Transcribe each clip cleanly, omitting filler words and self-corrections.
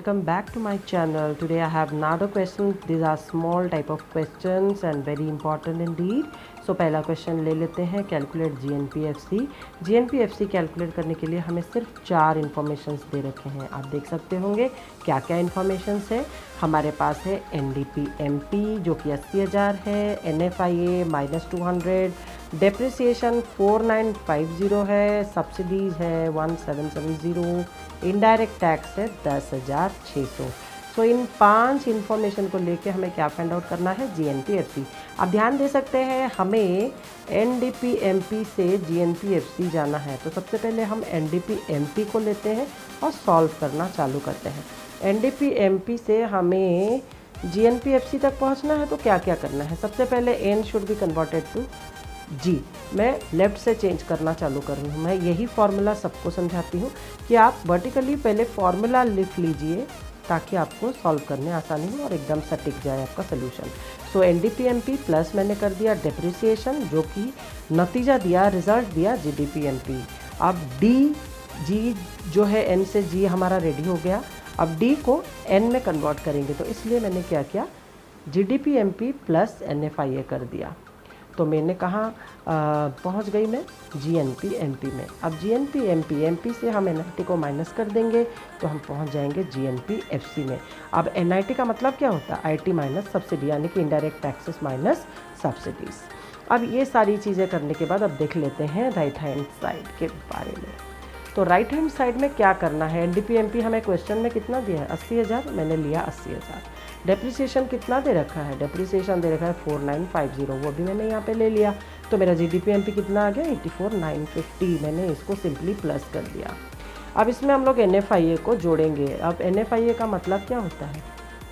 welcome back to my channel. Today I have another question. These are small type of questions and very important indeed. So पहला question ले लेते हैं, calculate GNPFC। GNPFC calculate करने के लिए हमें सिर्फ 4 इन्फॉर्मेशंस दे रखे हैं। आप देख सकते होंगे क्या क्या इन्फॉर्मेशंस है। हमारे पास है NDP-MP जो कि 80,000 है, NFIA -200, डेप्रिसिएशन 4950 है, सब्सिडीज़ है 1770, इनडायरेक्ट टैक्स है 10,600। सो इन 5 इन्फॉर्मेशन को लेके हमें क्या फाइंड आउट करना है, GNPFC। आप ध्यान दे सकते हैं हमें NDP-MP से GNPFC जाना है, तो सबसे पहले हम NDP-MP को लेते हैं और सॉल्व करना चालू करते हैं। NDP-MP से हमें GNPFC तक पहुंचना है तो क्या क्या करना है। सबसे पहले N should be converted to G। मैं लेफ़्ट से चेंज करना चालू कर रही हूँ। मैं यही फार्मूला सबको समझाती हूँ कि आप वर्टिकली पहले फार्मूला लिख लीजिए ताकि आपको सॉल्व करने आसानी हो और एकदम सटीक जाए आपका सोल्यूशन। सो NDP-MP प्लस मैंने कर दिया डेप्रिसिएशन जो कि नतीजा दिया, रिजल्ट दिया GDP-MP। अब G जो है N से G हमारा रेडी हो गया। अब D को N में कन्वर्ट करेंगे तो इसलिए मैंने क्या किया, GDP-MP प्लस NFIA कर दिया। तो मैंने कहाँ पहुँच गई मैं, GNP-MP में। अब GNP-MP से हम NIT को माइनस कर देंगे तो हम पहुँच जाएंगे GNP-FC में। अब NIT का मतलब क्या होता है, IT माइनस सब्सिडी, यानी कि इनडायरेक्ट टैक्सेस माइनस सब्सिडीज़। अब ये सारी चीज़ें करने के बाद अब देख लेते हैं राइट हैंड साइड के बारे में। तो राइट हैंड साइड में क्या करना है, NDP-MP हमें क्वेश्चन में कितना दिया है, 80,000, मैंने लिया 80,000। डेप्रिसिएशन कितना दे रखा है, डेप्रिसिएशन दे रखा है 4950, वो भी मैंने यहाँ पे ले लिया। तो मेरा GDP-MP कितना आ गया, 84,950, मैंने इसको सिंपली प्लस कर दिया। अब इसमें हम लोग NFIA को जोड़ेंगे। अब NFIA का मतलब क्या होता है,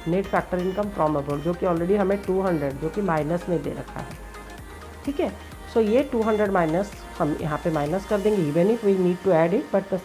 net factor income from abroad, जो कि ऑलरेडी हमें 200 जो कि माइनस में दे रखा है। ठीक है, सो ये 200 माइनस हम यहाँ पे माइनस कर देंगे, even if we need to add it, but the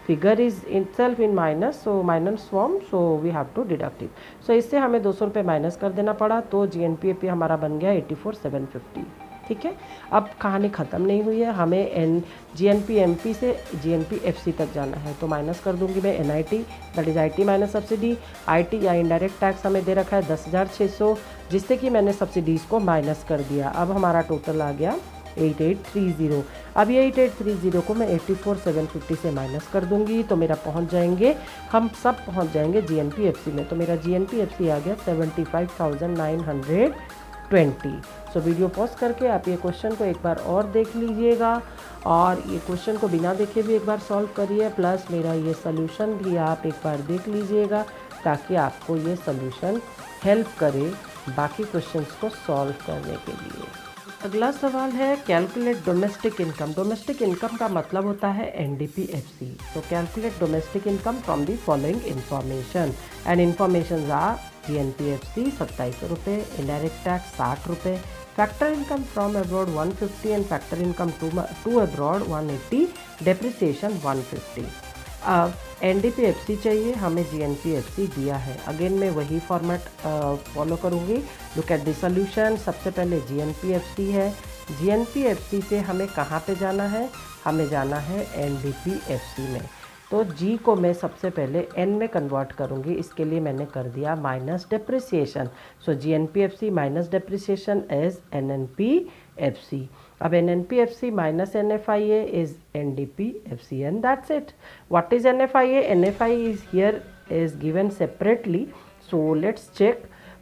figure is itself in minus, so minus form, so we have to deduct it. So इससे हमें 200 रुपये माइनस कर देना पड़ा, तो GNP-AP हमारा बन गया 84,750। ठीक है, अब कहानी ख़त्म नहीं हुई है, हमें GNP-MP से GNP-FC तक जाना है। तो माइनस कर दूंगी मैं NIT, that is IT minus subsidy. IT या इनडायरेक्ट टैक्स हमें दे रखा है 10,600, जिससे कि मैंने सब्सिडीज़ को माइनस कर दिया। अब हमारा टोटल आ गया 8830। अब ये 8830 को मैं 84,750 से माइनस कर दूंगी तो मेरा पहुंच जाएंगे, हम सब पहुंच जाएंगे GNP-FC में। तो मेरा GNP-FC आ गया 75,920। सो वीडियो पॉज करके आप ये क्वेश्चन को एक बार और देख लीजिएगा और ये क्वेश्चन को बिना देखे भी एक बार सॉल्व करिए, प्लस मेरा ये सोल्यूशन भी आप एक बार देख लीजिएगा ताकि आपको ये सोल्यूशन हेल्प करे बाकी क्वेश्चंस को सॉल्व करने के लिए। अगला सवाल है calculate domestic income. Domestic income का मतलब होता है NDP-FC। तो calculate domestic income from the following information, and information are GNP-FC 2700 रुपये, इनडायरेक्ट टैक्स 60 रुपये, factor income from abroad 150 and factor income to abroad 180, depreciation 150। अब NDP-FC चाहिए, हमें GNP-FC दिया है। अगेन मैं वही फॉर्मेट फॉलो करूँगी। Look at the solution. सबसे पहले GNP-FC है, GNP-FC से हमें कहाँ पे जाना है, हमें जाना है NDP-FC में। तो G को मैं सबसे पहले N में कन्वर्ट करूँगी, इसके लिए मैंने कर दिया minus depreciation. So GNP-FC minus depreciation is NNP-FC। अब NNP-FC minus NFIA is NDP-FC, and that's it. What is NFIA? NFIA is here is given separately. So let's check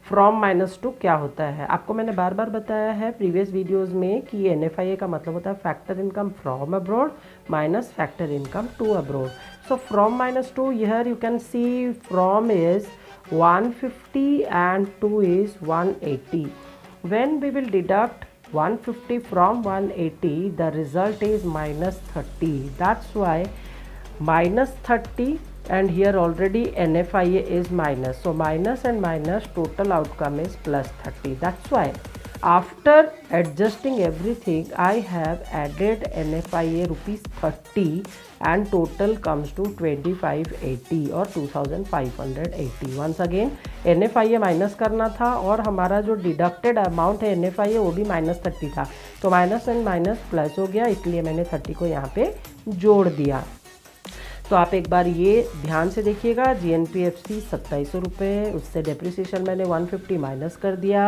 from minus to क्या होता है। आपको मैंने बार बार बताया है previous videos में कि NFIA का मतलब होता है factor income from abroad minus factor income to abroad. So from minus to, here you can see from is 150 and to is 180. When we will deduct 150 from 180, the result is minus 30. That's why minus 30, and here already NFIA is minus. So minus and minus, total outcome is plus 30. That's why after adjusting everything, I have added NFIA rupees 30 and total comes to 2580 or 2580. Once again NFIA minus करना था और हमारा जो deducted amount है NFIA वो भी -30 था, तो माइनस एंड माइनस प्लस हो गया, इसलिए मैंने 30 को यहाँ पे जोड़ दिया। तो सो आप एक बार ये ध्यान से देखिएगा, GNPFC 2700 रुपये, उससे डेप्रिसिएशन मैंने 150 माइनस कर दिया।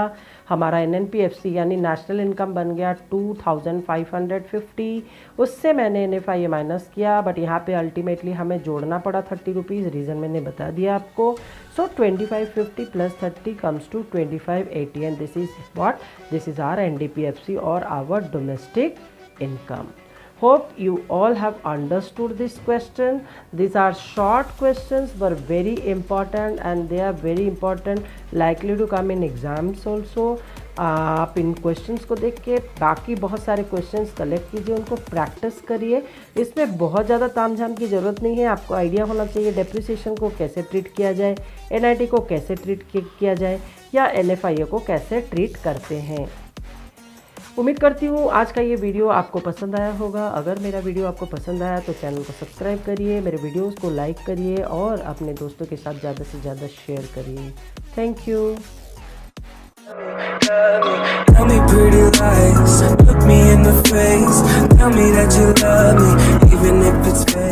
हमारा NNPFC यानी नेशनल इनकम बन गया 2550, उससे मैंने NFIA माइनस किया, बट यहाँ पे अल्टीमेटली हमें जोड़ना पड़ा 30 रुपीज़, रीज़न मैंने बता दिया आपको। So 2550 plus 30 comes to 2580 and this is our NDPFC or our domestic income. Hope you all have understood this question. These are short questions but very important and they are very important, likely to come in exams also. आप इन questions को देख के बाकी बहुत सारे questions collect कीजिए, उनको practice करिए। इसमें बहुत ज़्यादा तामझाम की ज़रूरत नहीं है, आपको आइडिया होना चाहिए डेप्रिसिएशन को कैसे ट्रीट किया जाए, NIT को कैसे ट्रीट किया जाए या NFIA को कैसे ट्रीट करते हैं। उम्मीद करती हूँ आज का ये वीडियो आपको पसंद आया होगा। अगर मेरा वीडियो आपको पसंद आया तो चैनल को सब्सक्राइब करिए, मेरे वीडियोस को लाइक करिए और अपने दोस्तों के साथ ज़्यादा से ज़्यादा शेयर करिए। Thank you. Tell me pretty lies, look me in the face, tell me that you love me, even if it's fake.